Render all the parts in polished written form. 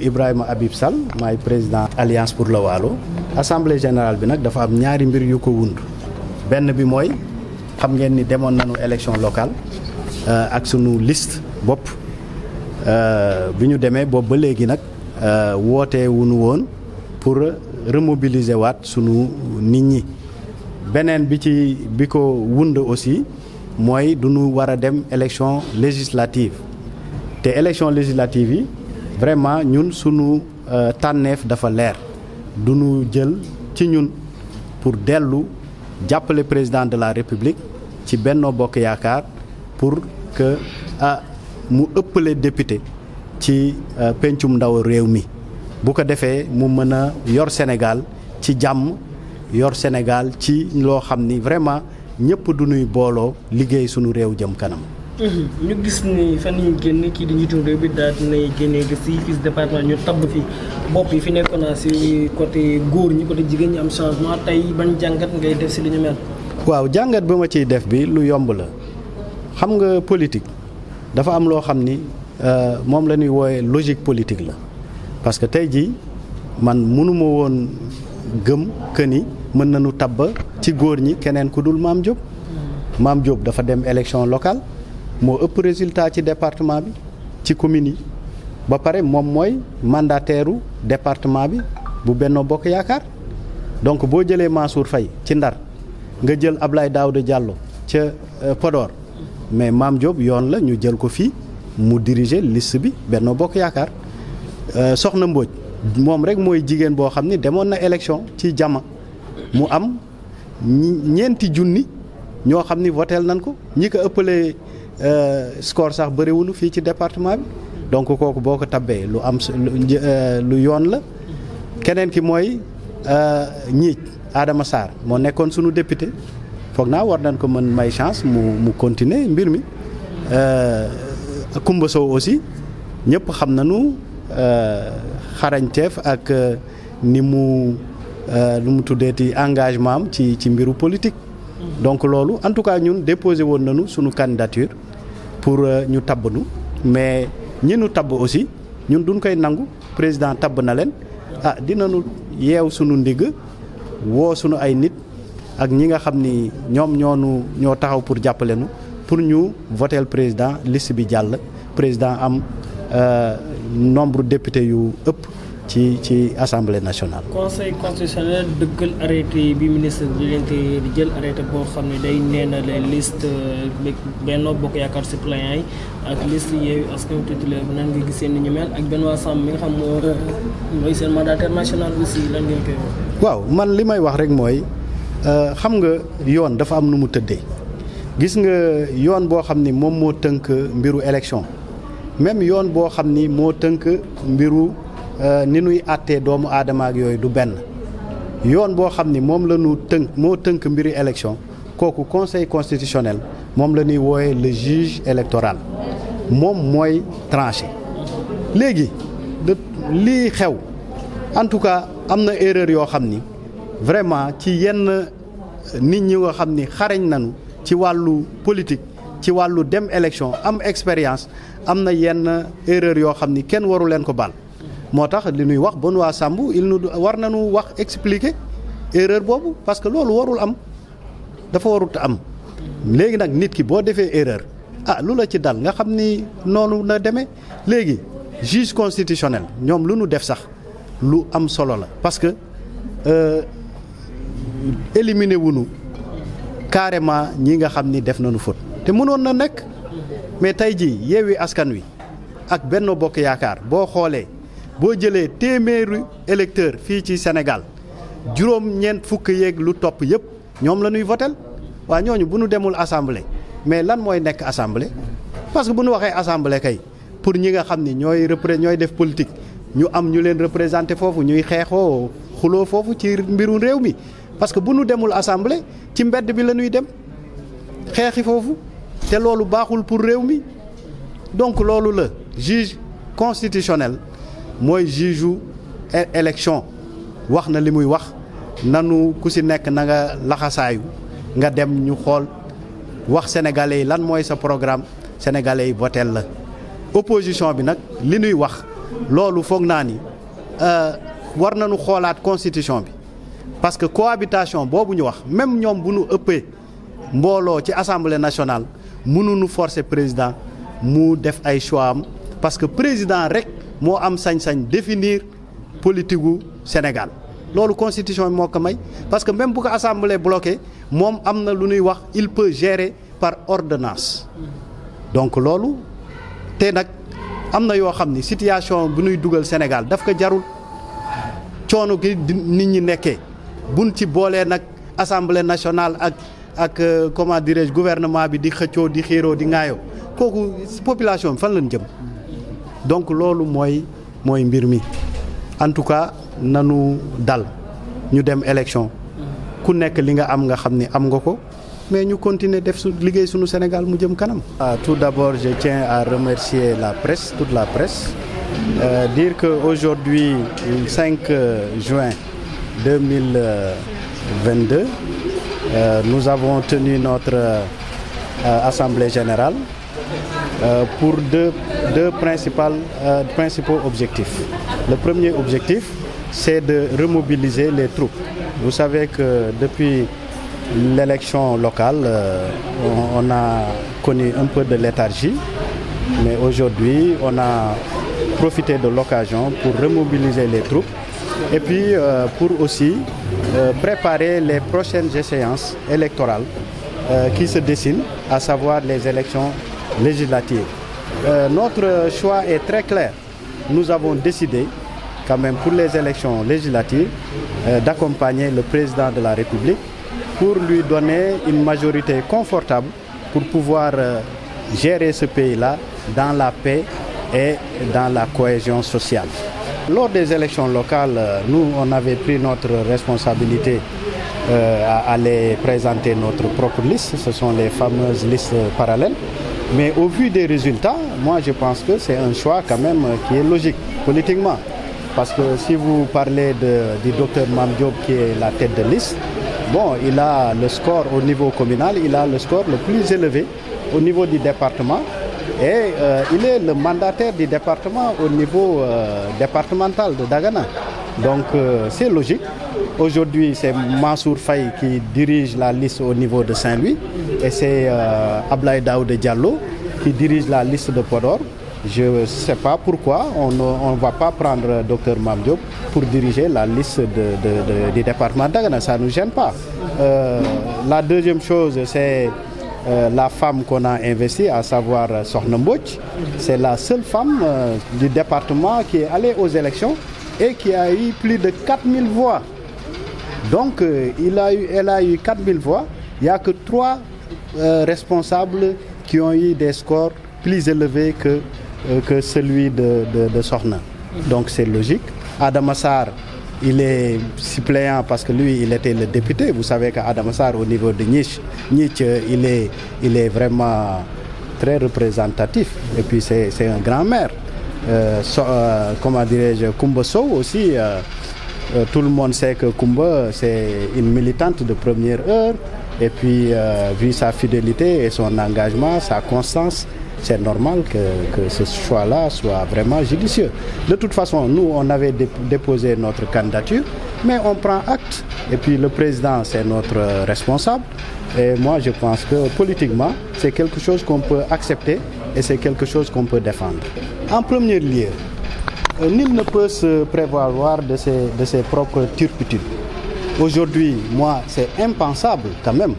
Ibrahima Habib Sall maay président Alliance pour le Waalo. Assemblée générale bi nag dafa am ñaari mbir yu ko wund benn bi mooy xam ngeen ni demoon nañu élection locale ak sunu liste bopp bi ñu demee boobu ba léegi nag woote wuñu woon pour remobiliser waat sunu nit ñi. beneen bi ko wund aussi mooy du ñu war a dem élection législative te élection législative yi vraiment ñun sunu tànneef dafa leer du ñu jël ci ñun pour dellu jàppale président de la république ci Benno Bokk Yaakaar pour que mu ëppale député ci pencum ndaw réew mi bu ko defee mu mën a yor Sénégal ci jàmm yor Sénégal ci loo xam ni vraiment ñëpp du ñuy booloo liggéey sunu réew jëm kanam. ñu gis ni fan yi génn kii di njiitu réew bi daal dinay génnee gis si fii département ñu tabb fi bopp yi fi nekkoon naa si côté góor ñi côté jigéen ñi am changement tey ban jàngat ngay def si li ñu mel. waaw jàngat ba ma ciy def bi lu yomb la xam nga politique dafa am loo xam ni moom la ñuy woowe logique politique la parce que tey jii man mënuma woon gëm que ni mën nañu tabb ci góor ñi keneen ku dul Mame Diop. Mame Diop dafa dem élection locale moo ëpp résultat ci département bi ci commune yi ba pare moom mooy mandataire u département bi bu Benno Bokk Yaakaar donc boo jëlee Mansour Faye ci Ndar nga jël Ablaye Daouda Diallo ca Podor mais Mame Diop yoon la ñu jël ko fii mu diriger liste bi Benno Bokk Yaakaar Soxna Mbodj moom rek mooy jigéen boo xam ni demoon na élection ci jama mu am ñeenti junni ñoo xam ni voteel nañ ko ñi ko ëppalee score sax bëriwunu fii ci département bi donc kooku boo ko tabbee lu am lu yoon la keneen ki mooy ñiij Adama Sarr moo nekkoon sunu député foog naa war nañ ko mën may chance mu continuer mbir mi Koumba Sow aussi ñëpp xam nañu xarañteef ak ni mu lu mu tuddeeti engagement am ci mbiru politique donc loolu en tout cas ñun déposé woon nañu sunu candidature pour ñu tabb nu mais ñi nu tabb aussi ñun duñ koy nangu président tabb na leen dinañu yeew sunu ndigg woo sunu ay nit ak ñi nga xam ni ñoom ñoo taxaw pour jàppale nu pour ñu voter président liste bi jàll président am nombre député yu ëpp ci assemblée nationale. conseil constitutionnel dëggal arrêté bi ministre de l'intérieur di jël arrêté boo xam ne day neena les liste Benno Bokk Yaakaar suppléants yi ak liste Yewwi Askan Wi titulaire bi nan nga gisee ni ñu mel ak Benoît Sambou mi nga xam mooy seen mandataire national aussi lan ngeen koy wax. waaw man li may wax rek mooy xam nga yoon dafa am nu mu tëddee gis nga yoon boo xam ni moom moo tënk mbiru élection même yoon boo xam ni moo tënk mbiru. ni nuy àttee doomu aadama ak yooyu du benn yoon boo xam ni moom la ñu moo tënk mbiri élection kooku conseil constitutionnel moom la ñuy wooye le juge électoral moom mooy tranché léegi lii xew en tout cas am na erreur yoo xam ni vraiment ci yenn nit ñi nga xam ni xarañ nañu ci wàllu politique ci wàllu dem élection am expérience am na yenn erreur yoo xam ni kenn waru leen ko baal moo tax li ñuy wax Benoît Sambou war nañu wax expliquer erreur boobu parce que loolu warul am dafa warut am léegi nag nit ki boo defee erreur lu la ci dal nga xam ni noonu la demee léegi juge constitutionnel ñoom lu ñu def sax lu am solo la parce que éliminer wuñu carrément ñi nga xam ni def nañu faute te mënoon na nekk mais tey jii Yewwi Askan Wi ak Benno Bokk Yaakaar boo xoolee boo jëlee téeméeri électeur fii ci Sénégal juróom-ñeent fukk yeeg lu topp yëpp ñoom la ñuy votel waa ñooñu bu ñu demul assemblée mais lan mooy nekk assemblée parce que bu ñu waxee assemblée kay pour ñi nga xam ni ñooy def politique ñu am ñu leen représenté foofu ñuy xeexoo xuloo foofu ci mbiru réew mi parce que bu ñu demul assemblée ci mbedd bi la ñuy dem xeexi foofu te loolu baaxul pour réew mi donc loolu la juge constitutionnel mooy juge u élection wax na li muy wax nanu ku si nekk na nga laxasaayu nga dem ñu xool wax sénégalais yi lan mooy sa programme sénégalais yi votel la opposition bi nag li ñuy wax loolu foog naa ni war nañu xoolaat constitution bi parce que cohabitation boobu ñu wax même ñoom bu ñu ëppee mbooloo ci assemblée nationale mënuñu forcer président mu def ay choix am parce que président rek moo am sañ-sañ définir politique gu Sénégal loolu constitution bi moo ko may parce que même bu ko assemblée bloqué moom am na lu ñuy wax il peut gérer par ordonnance donc loolu te nag am na yoo xam ni situation bu ñuy dugal Sénégal daf ko jarul coono gi nit ñi nekkee buñ ci boolee nag assemblée nationale ak comment dirais-je gouvernement bi di xëccoo di xiiroo di ŋaayoo kooku population bi fan lañ jëm donc loolu mooy mbir mi en tout cas nanu dal ñu dem élection ku nekk li nga am nga xam ni am nga ko mais ñu continuer def su liggéey suñu Sénégal mu jëm kanam. Tout d'abord je tiens à remercier la presse, toute la presse, dire que aujourd'hui 5 juin 2022 nous avons tenu notre assemblée générale pour deux principaux objectifs. Le premier objectif, c'est de remobiliser les troupes. Vous savez que depuis l'élection locale, on a connu un peu de léthargie, mais aujourd'hui, on a profité de l'occasion pour remobiliser les troupes et puis pour aussi préparer les prochaines échéances électorales qui se dessinent, à savoir les élections législatives. Notre choix est très clair. Nous avons décidé, quand même, pour les élections législatives, d'accompagner le président de la République pour lui donner une majorité confortable pour pouvoir gérer ce pays-là dans la paix et dans la cohésion sociale. Lors des élections locales, nous, on avait pris notre responsabilité à aller présenter notre propre liste. Ce sont les fameuses listes parallèles. Mais au vu des résultats, moi je pense que c'est un choix quand même qui est logique politiquement. Parce que si vous parlez du docteur Mame Diop qui est la tête de liste, bon, il a le score au niveau communal, il a le score le plus élevé au niveau du département et il est le mandataire du département au niveau départemental de Dagana. Donc c'est logique. Aujourd'hui, c'est Mansour Faye qui dirige la liste au niveau de Saint-Louis et c'est Ablaye Daouda Diallo qui dirige la liste de Podor. Je ne sais pas pourquoi on ne va pas prendre Dr Mame Diop pour diriger la liste du département de Dagana. Ça ne nous gêne pas. La deuxième chose, c'est la femme qu'on a investie, à savoir Sokhna Mbodj. C'est la seule femme du département qui est allée aux élections et qui a eu plus de 4000 voix. Donc, elle a eu 4000 voix. Il n'y a que 3 responsables qui ont eu des scores plus élevés que celui de Sokhna. Donc, c'est logique. Adama Sarr, il est suppléant parce que lui, il était le député. Vous savez qu'Adama Sarr, au niveau de Niche, il est vraiment très représentatif. Et puis, c'est un grand maire. Comment dirais-je, Koumba Sow aussi. Tout le monde sait que Koumba, c'est une militante de première heure. Et puis, vu sa fidélité et son engagement, sa constance, c'est normal que ce choix-là soit vraiment judicieux. De toute façon, nous, on avait déposé notre candidature, mais on prend acte. Et puis, le président, c'est notre responsable. Et moi, je pense que politiquement, c'est quelque chose qu'on peut accepter et c'est quelque chose qu'on peut défendre. En premier lieu, nul ne peut se prévaloir de ses propres turpitudes. Aujourd'hui, moi, c'est impensable quand même,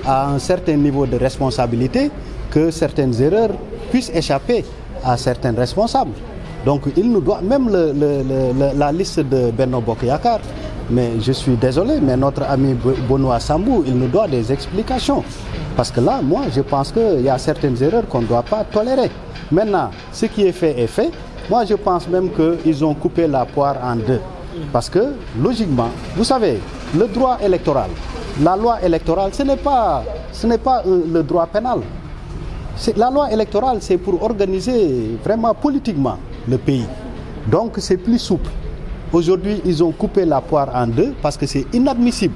à un certain niveau de responsabilité, que certaines erreurs puissent échapper à certains responsables. Donc, il nous doit, même la liste de Benno Bokk Yakaar, mais je suis désolé, mais notre ami Benoît Sambou, il nous doit des explications. Parce que là, moi, je pense qu'il y a certaines erreurs qu'on ne doit pas tolérer. Maintenant, ce qui est fait est fait. Moi, je pense même qu'ils ont coupé la poire en deux. Parce que, logiquement, vous savez, le droit électoral, la loi électorale, ce n'est pas le droit pénal. La loi électorale, c'est pour organiser vraiment politiquement le pays. Donc, c'est plus souple. Aujourd'hui, ils ont coupé la poire en deux parce que c'est inadmissible.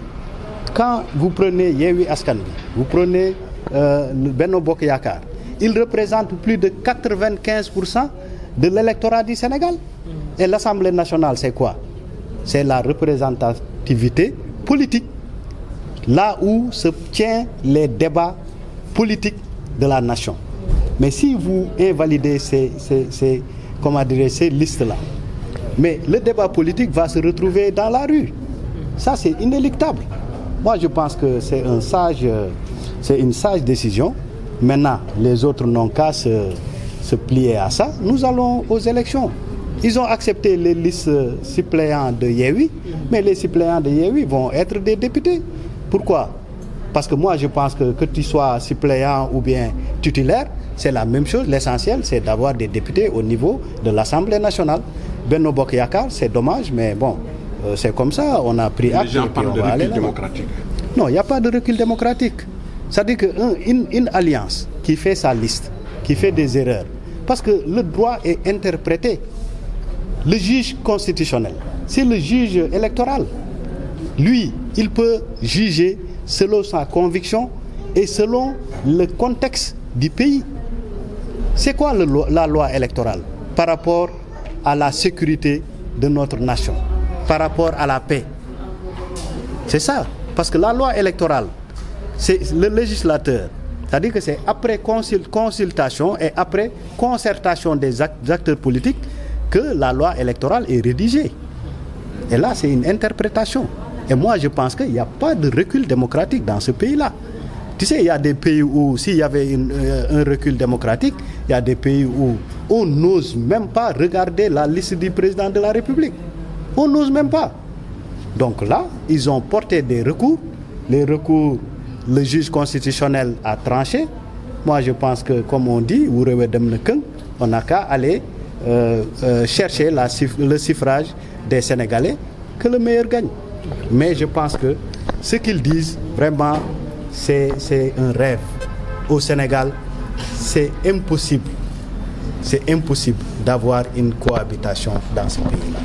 Quand vous prenez Yewwi Askan Wi, vous prenez Benno Bokk Yakaar, ils représentent plus de 95% de l'électorat du Sénégal. Et l'Assemblée nationale, c'est quoi? C'est la représentativité politique. Là où se tiennent les débats politiques de la nation. Mais si vous invalidez ces listes-là, mais le débat politique va se retrouver dans la rue. Ça, c'est inéluctable. Moi, je pense que c'est une sage décision. Maintenant, les autres n'ont qu'à se plier à ça. Nous allons aux élections. Ils ont accepté les listes suppléants de Yewwi, mais les suppléants de Yewwi vont être des députés. Pourquoi? Parce que moi, je pense que tu sois suppléant ou bien titulaire, c'est la même chose. L'essentiel, c'est d'avoir des députés au niveau de l'Assemblée nationale. Benno Bokk Yakaar, c'est dommage, mais bon, c'est comme ça. On a pris acte. Les gens parlent de recul démocratique. Non, il n'y a pas de recul démocratique. C'est-à-dire qu'une alliance qui fait sa liste, qui fait des erreurs, parce que le droit est interprété. Le juge constitutionnel, c'est le juge électoral. Lui, il peut juger selon sa conviction et selon le contexte du pays. C'est quoi la loi électorale par rapport à la sécurité de notre nation, par rapport à la paix? C'est ça. Parce que la loi électorale, c'est le législateur. C'est-à-dire que c'est après consultation et après concertation des acteurs politiques que la loi électorale est rédigée. Et là, c'est une interprétation. Et moi, je pense qu'il n'y a pas de recul démocratique dans ce pays-là. Tu sais, il y a des pays où, s'il y avait un recul démocratique, il y a des pays où on n'ose même pas regarder la liste du président de la République. On n'ose même pas. Donc là, ils ont porté des recours. Les recours, le juge constitutionnel a tranché. Moi, je pense que, comme on dit, on n'a qu'à aller chercher le suffrage des Sénégalais, que le meilleur gagne. Mais je pense que ce qu'ils disent, vraiment, c'est un rêve. Au Sénégal, c'est impossible. C'est impossible d'avoir une cohabitation dans ce pays-là.